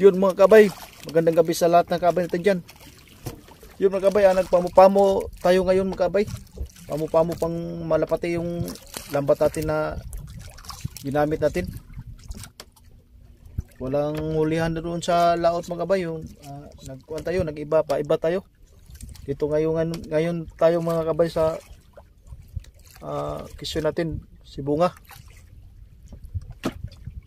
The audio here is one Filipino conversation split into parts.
Yun mga kabay, magandang gabi sa lahat ng kabay natin dyan. Yun mga kabay, nagpamo-pamo tayo ngayon mga kabay. Pamo-pamo pang malapati yung lambat natin na ginamit natin. Walang hulihan na doon sa laot mga kabay. Yung nagkuhan tayo, nag-iba pa, iba tayo. Dito ngayon tayo mga kabay sa kisyon natin, si Bunga.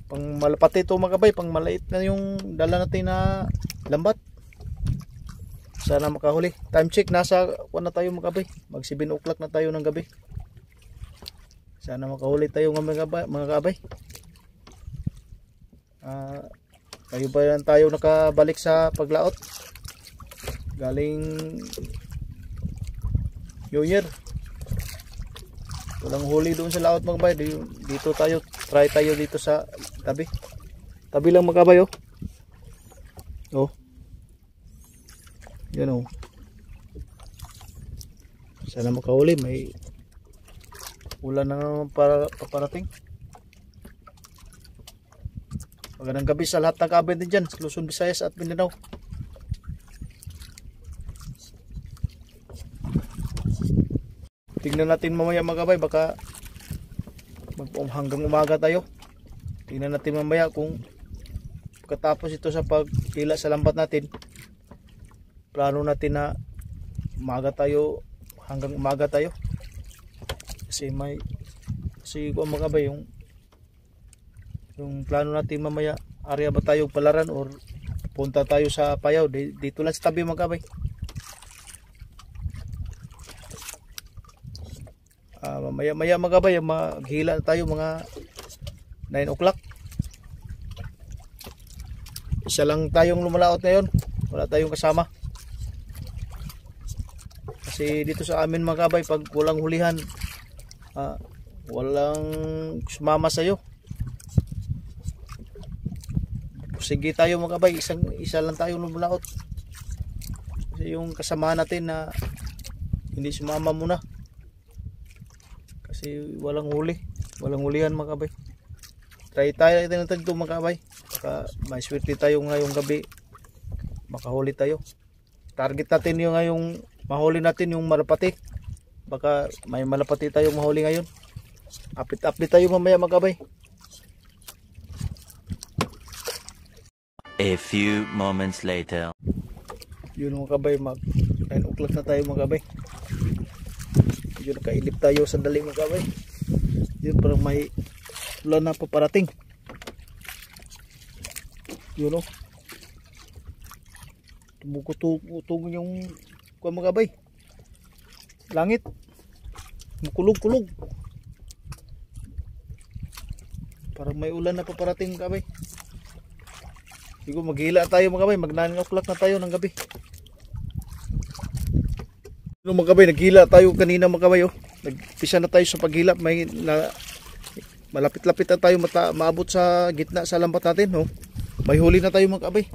Pang malapati ito mga kabay, pang maliit na yung dala natin na lambat. Sana makahuli. Time check, nasa na tayo mga kabay, mag 7 o'clock na tayo ng gabi. Sana makahuli tayo mga kabay. Kayo ba yan tayo nakabalik sa paglaot galing New Year? Walang huli doon sa laot mga kabay. Dito tayo, try tayo dito sa tabi lang mga kabay. Oh, yan oh. Sana makahuli, may ulan na naman paparating. Magandang gabi sa lahat ng kabay din dyan, Luzon, Visayas at Mindanao. Tingnan natin mamaya mga kabay, baka hanggang umaga tayo. Tingnan natin mamaya kung pagkatapos ito sa pagpila sa lambat natin, plano natin na hanggang umaga tayo. Kasi kung mga kabay, yung plano natin mamaya, area ba tayo palaran or punta tayo sa Payaw, dito lang sa tabi mga kabay. Maya mga kabay, maghila tayo mga 9 o'clock. Isa lang tayong lumalaot ngayon, wala tayong kasama. Kasi dito sa amin mga kabay, pag walang hulihan, walang sumama sa'yo. Sige tayo mga kabay, isa lang tayong lumalaot. Kasi yung kasama natin na hindi sumama muna, kasi walang hulihan mga kabay. Try tayo ito mga kabay, baka may swerte tayo ngayong gabi, makahuli tayo. Target natin yung ngayong mahuli natin yung malapati, baka may malapati tayong mahuli ngayon. Update tayo mamaya mga kabay. A few moments later. Yun mga kabay, mag 9 o'clock na tayo mga kabay. Yun, nakailip tayo sandali mga kabay. Yun, parang may ulan na paparating. Yun o, tumukutungo yung mga kabay. Langit mukulog-kulog, parang may ulan na paparating mga kabay. Siguro maghila tayo mga kabay, mag 9 o'clock na tayo ng gabi. Mga kabay, naghila tayo kanina mga kabay. Nagpisa na tayo sa paghila, malapit-lapit na tayo maabot sa gitna sa lambat natin. May huli na tayo mga kabay.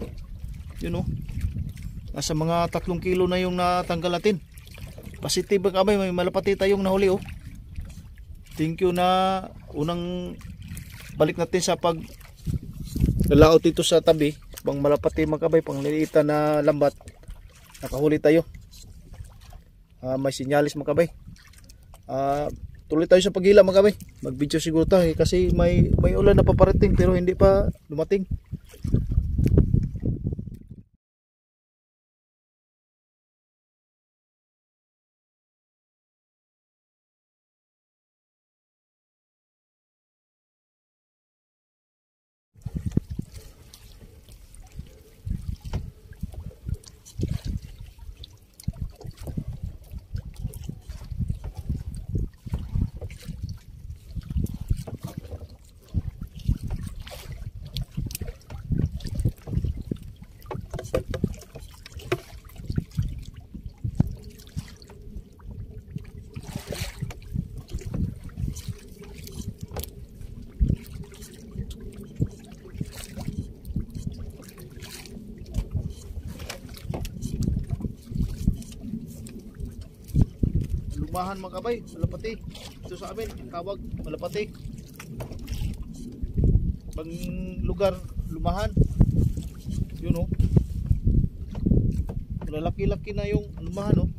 Yun nasa mga 3 kilo na yung natanggal natin. Positive mga kabay, may malapati tayong nahuli. Thank you na unang balik natin sa lalaot dito sa tabi. Pang malapati mga kabay, pang liliitan na lambat, nakahuli tayo. May sinyalis mga kabay. Tuloy tayo sa paghila mga kabay. Mag video siguro tayo kasi may ulan na paparating pero hindi pa dumating. Lumahan mga kabay, malapati. Ito sa amin, tawag malapati. Pang lugar, lumahan. Yun oh. Lalaki-laki na yung lumahan oh.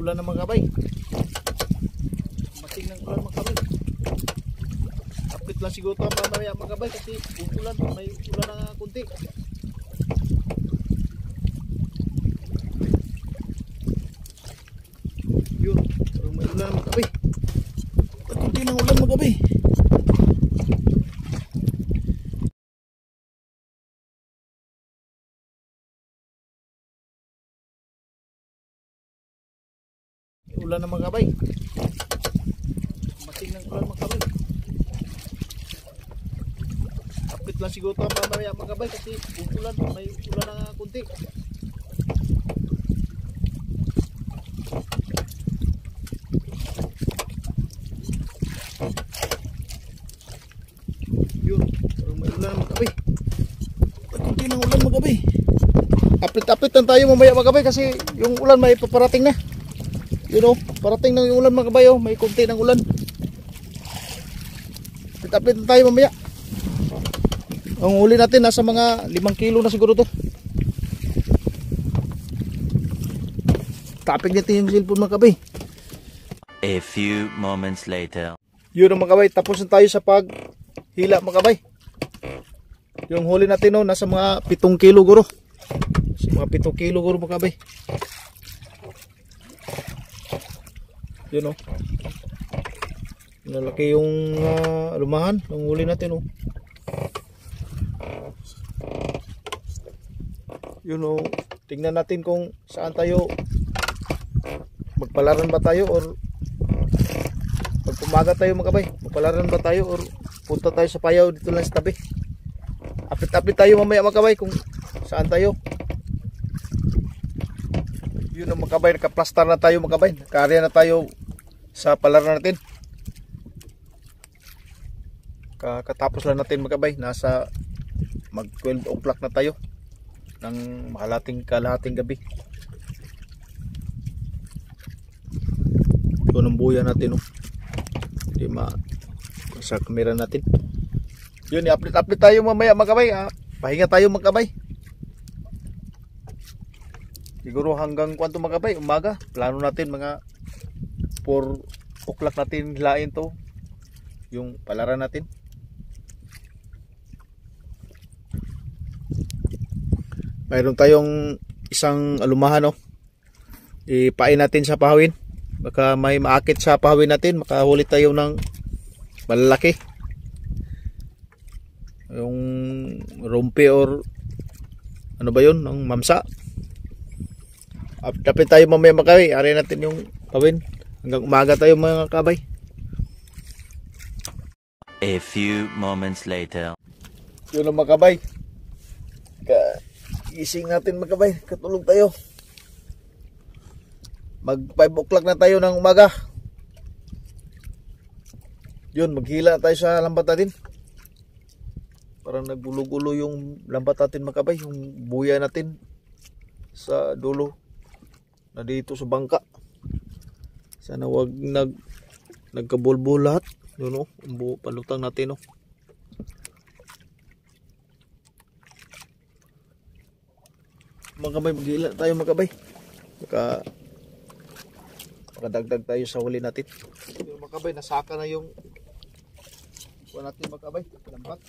Ulan na mga kabay. Mating ng ulan mga kabay. Kapit lang siguro ito mamaya mga kabay kasi ulan, may ulan na kunti. Yun, parang may ulan mga kabay. Kunti ng ulan mga kabay. Ulan na mga kabay. Mating ng ulan mga kabay. Kapit lang siguro ito mamaya mga kabay kasi ulan, may ulan na kunti. Yun, parang may ulan mga kabay. Kunti ng ulan mga kabay. Apit-apit lang tayo mamaya mga kabay kasi yung ulan may paparating na. Yun o, parating ng ulan mga kabay, may kunti ng ulan. Apit-apit na tayo mamaya. Ang huli natin nasa mga 5 kilo na siguro to. Tapig natin yung cellphone mga kabay. A few moments later. Yun mga kabay, tapos na tayo sa paghila mga kabay. Yung huli natin no, nasa mga 7 kilo guro. Sa mga 7 kilo guro mga kabay. Yun o. Nalaki yung lumahan ng huli natin o. Yun o. Tingnan natin kung saan tayo magpalaran ba tayo or pag pumaga tayo mga kabay, magpalaran ba tayo or punta tayo sa payaw dito lang sa tabi. Apit-apit tayo mamaya mga kabay kung saan tayo. Yun ang mga kabay, nakaplastar na tayo mga kabay, nakaarya na tayo sa palaran natin. Kakatapos lang natin mga kabay, nasa mag 12 o'clock na tayo ng kalahating gabi. Ito ng buya natin oh. Hindi sa camera natin. Yun, i-update tayo mamaya mga kabay. Pahinga tayo mga kabay. Siguro hanggang kwanto mga kabay, umaga. Plano natin mga 4 o'clock natin hilain to yung palaran natin. Mayroon tayong isang alumahan oh. Ipain natin sa pahawin. Baka may maakit sa pahawin natin, makahuli tayo ng malalaki. Yung rumpi or ano ba yun, ng mamsa. Dapat tayo mamaya makawin, ari natin yung pawin. Hanggang umaga tayo mga kabay. A few moments later. Yun ang mga kabay. Gising natin mga kabay, katulog tayo. Mag 5 o'clock na tayo ng umaga. Yun, maghila tayo sa lambat natin. Parang naggulo-gulo yung lambat natin mga kabay, yung buya natin sa dulo na dito sa bangka. Sana wag nagkabulbul lahat. Yun o, palutang natin o. Mga kabay, maghila tayo mga kabay. Makadagdag tayo sa huli natin. Yung mga kabay, nasaka na yung kuha natin mga kabay, lambat.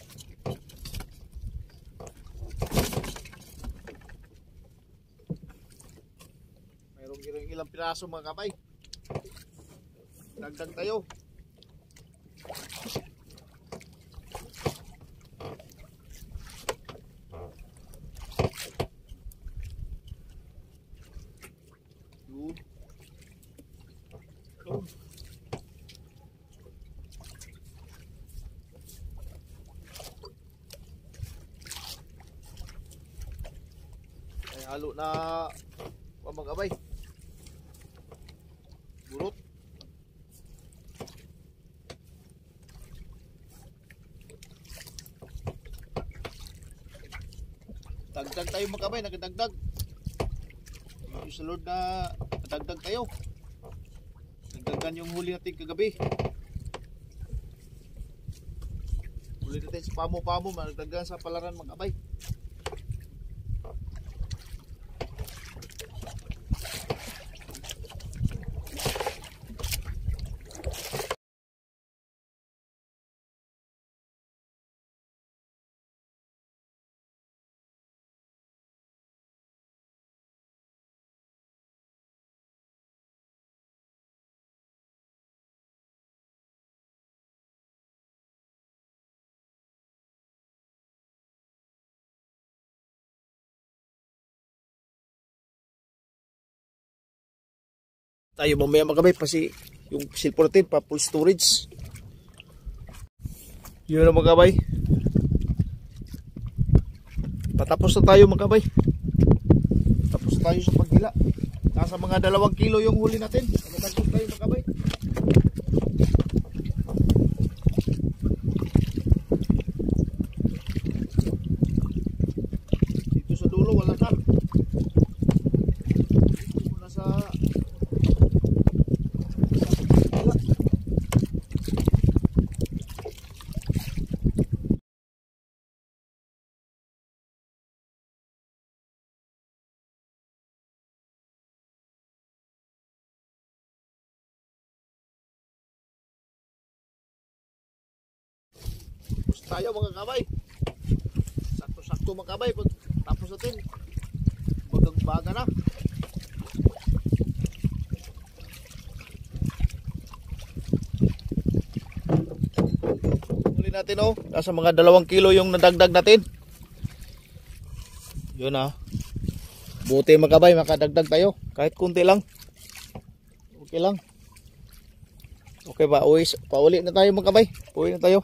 ilang piraso mga kabay. Dagdag tayo. Yun. Yun. Ay, halo na pamagabay. Burot. Dagdag tayo magkabay, nagdagdag. Thank you sa Lord na dagdag tayo. Nagdagdan yung huli natin kagabi. Huli natin sa pamo-pamo, nagdagdan sa palaran magkabay. Tayo mamaya magkabay kasi yung silpo natin pa full storage. Yun na magkabay. Patapos na tayo magkabay. Tapos tayo sa paghila. Nasa mga 2 kilo yung huli natin. Magkabay tayo magkabay. Dito sa dulo wala na. Dito muna sa tayo mga kabay. Sakto-sakto mga kabay. Tapos natin bagang-baga na. Huli natin oh. Nasa mga 2 kilo yung nadagdag natin. Yun ah. Buti mga kabay, makadagdag tayo. Kahit kunti lang. Okay lang. Okay ba? Pauli na tayo mga kabay. Pauwi na tayo.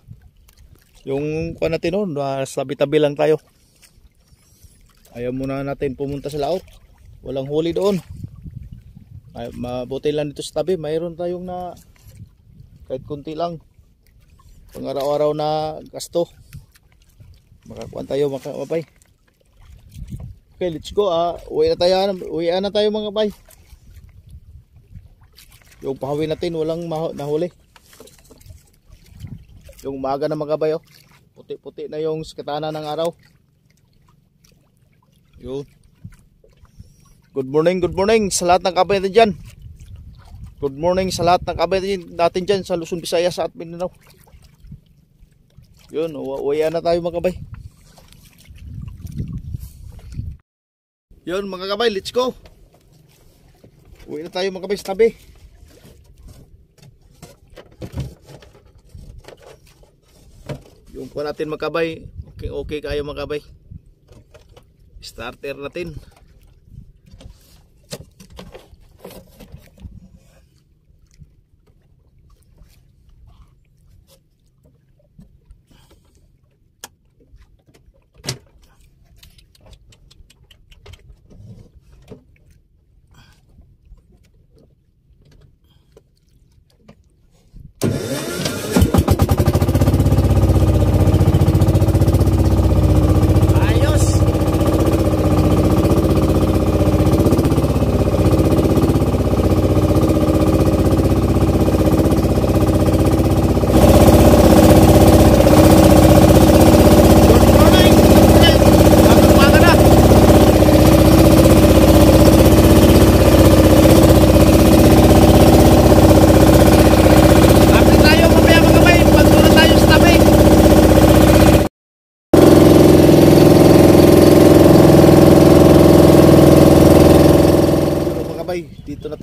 Yung kuha natin noon, tabi-tabi lang tayo. Ayaw muna natin pumunta sa laot. Walang huli doon. Ay, mabuti lang dito sa tabi. Mayroon tayong na kahit kunti lang. Pang-araw-araw na gasto. Makakuha tayo mga kabay. Okay, let's go. Uwi na tayo mga kabay. Yung pahawi natin, walang nahuli. Yung umaga na mga kabay oh. Puti-puti na yung sikatana ng araw. Yun. Good morning sa lahat ng kabay natin dyan. Good morning sa lahat ng kabay natin dyan sa Luzon, Visayas at Mindanao. Yun, uwian na tayo mga kabay. Yun mga kabay, let's go. Uwi na tayo mga kabay sa tabi. Yung po natin magkabay, okay kayo magkabay. Starter natin.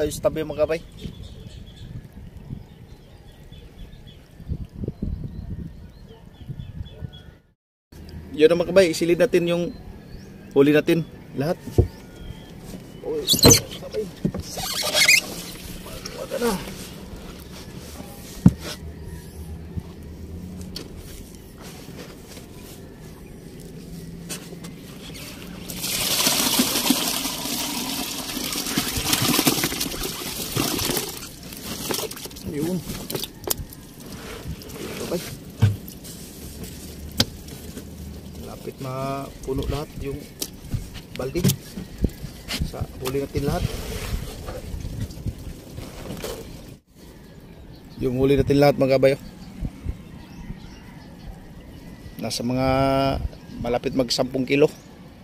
tayo sa tabi mga kabay. Yun na mga kabay, isilid natin yung huli natin lahat. Uy, kabay. Wala na. Yun. Okay. Lapit mapuno lahat yung balde. Sa huli natin lahat. Yung huli natin lahat mga kabayo. Nasa mga malapit mag 10 kilo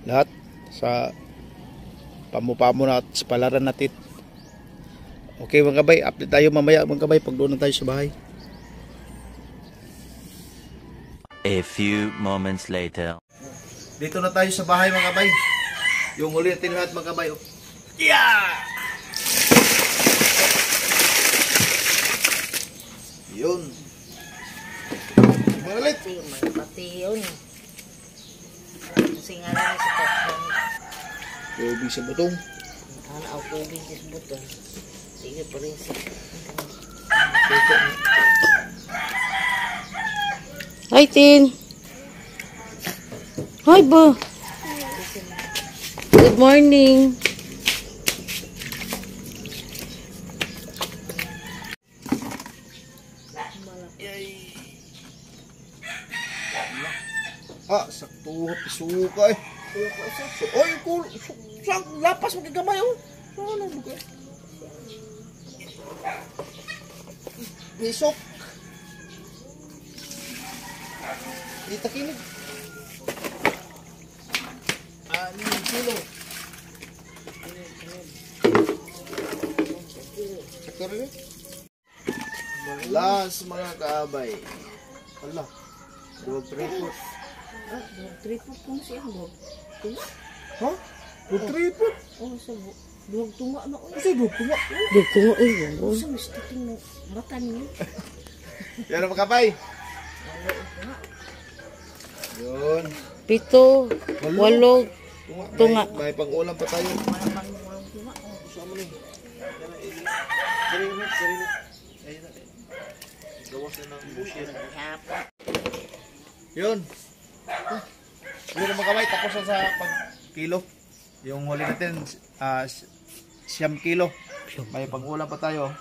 lahat sa pamupamo na at sa palaran natin. Okay mga kabay, update tayo mamaya mga kabay pag doon na tayo sa bahay. A few moments later. Dito na tayo sa bahay mga kabay. Yung huli natin lahat mga kabay. Oh. Yeah! Yun. Magalit. Pati yun. Kasi nga lang sa kapatid. Tubig sa butong. Ano ako tubig sa butong. Sige pa rin sa... Hi, Tin. Hi, Bo. Good morning. Sakto pisuka eh. Oy, cool. Lapas mo kigamay oh. Ano buka? Nisok. Dita kinig. 6 kilo. Sakto rin eh. Last mga kaabay. Hala. 2 tripod. Ah, tripod po siya. Tunga? Ha? 2 tripod? Oh, sa duwag tunga na. Kasi 2 tunga. Dito mo, eh. Sa gusto tingnan matan niyo. Yan ang makabay. Yun. 7, 8, tunga. May pang-ulam pa tayo. Walang tunga. Sama ni. Sarili. Ayun na. Gawas na ng bushir. Yun. Yun ang makabay. Tapos na sa pag-kilo. Yung huli natin, 9 kilo. May pang-ulam pa tayo.